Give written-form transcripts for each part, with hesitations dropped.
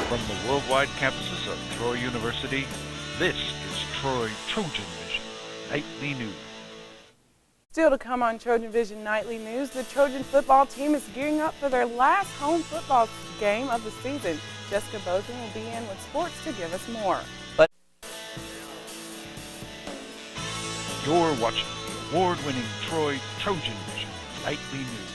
From the worldwide campuses of Troy University, this is TrojanVision Nightly News. Still to come on TrojanVision Nightly News, the Trojan football team is gearing up for their last home football game of the season. Jessica Bozeman will be in with sports to give us more. You're watching the award-winning TrojanVision Nightly News.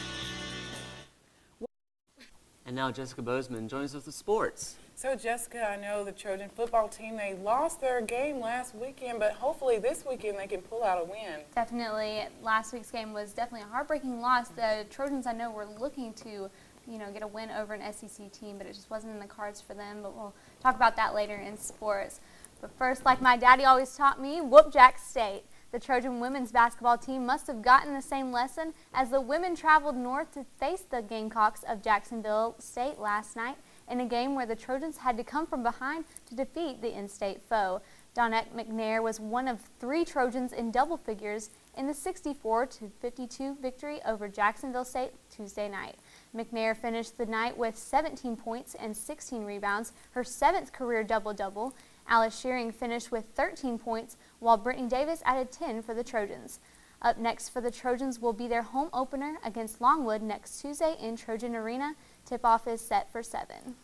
And now Jessica Bozeman joins us with sports. So Jessica, I know the Trojan football team, they lost their game last weekend, but hopefully this weekend they can pull out a win. Definitely. Last week's game was definitely a heartbreaking loss. The Trojans, I know, were looking to, get a win over an SEC team, but it just wasn't in the cards for them. But we'll talk about that later in sports. But first, like my daddy always taught me, whoop Jack State. The Trojan women's basketball team must have gotten the same lesson as the women traveled north to face the Gamecocks of Jacksonville State last night in a game where the Trojans had to come from behind to defeat the in-state foe. Donette McNair was one of 3 Trojans in double figures in the 64-52 victory over Jacksonville State Tuesday night. McNair finished the night with 17 points and 16 rebounds, her 7th career double-double. Alice Shearing finished with 13 points, while Brittany Davis added 10 for the Trojans. Up next for the Trojans will be their home opener against Longwood next Tuesday in Trojan Arena. Tip-off is set for 7.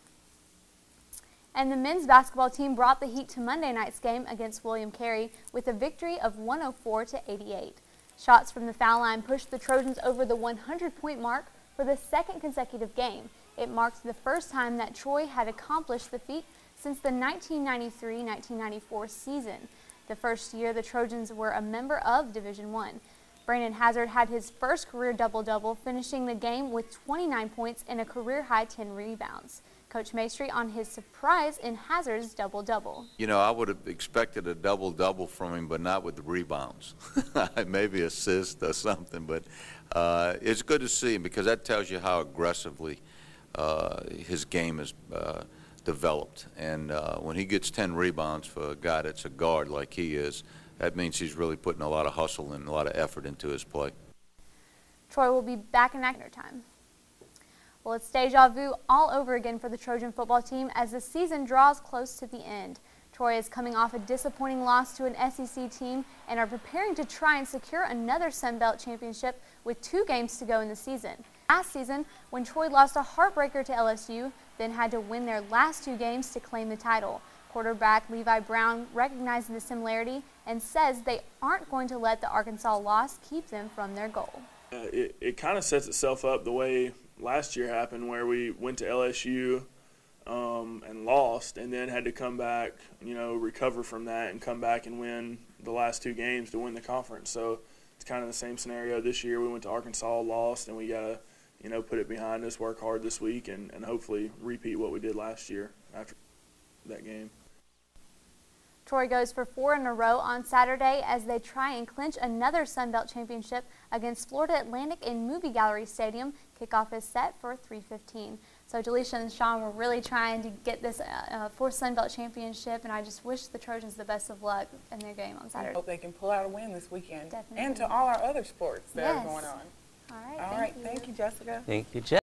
And the men's basketball team brought the heat to Monday night's game against William Carey with a victory of 104-88. Shots from the foul line pushed the Trojans over the 100-point mark for the 2nd consecutive game. It marked the first time that Troy had accomplished the feat since the 1993-1994 season, the first year the Trojans were a member of Division I. Brandon Hazard had his first career double-double, finishing the game with 29 points and a career-high 10 rebounds. Coach Maestri on his surprise in Hazard's double-double. I would have expected a double-double from him, but not with the rebounds. Maybe assist or something, but it's good to see him because that tells you how aggressively his game is developed. And when he gets 10 rebounds for a guy that's a guard like he is, that means he's really putting a lot of hustle and a lot of effort into his play. Troy will be back in action time. Well, it's deja vu all over again for the Trojan football team as the season draws close to the end. Troy is coming off a disappointing loss to an SEC team and are preparing to try and secure another Sun Belt championship with 2 games to go in the season. Last season, when Troy lost a heartbreaker to LSU, then had to win their last 2 games to claim the title. Quarterback Levi Brown recognized the similarity and says they aren't going to let the Arkansas loss keep them from their goal. It kind of sets itself up the way last year happened, where we went to LSU and lost, and then had to come back, recover from that and come back and win the last 2 games to win the conference. So it's kind of the same scenario this year. We went to Arkansas, lost, and we got to, put it behind us, work hard this week, and hopefully repeat what we did last year after that game. Troy goes for 4 in a row on Saturday as they try and clinch another Sun Belt championship against Florida Atlantic in Movie Gallery Stadium. Kickoff is set for 3:15. So Delisha and Sean were really trying to get this 4th Sun Belt championship, and I just wish the Trojans the best of luck in their game on Saturday. I hope they can pull out a win this weekend. Definitely. And to all our other sports that are going on. All right. All right. Thank you, Jessica. Thank you, Jessica.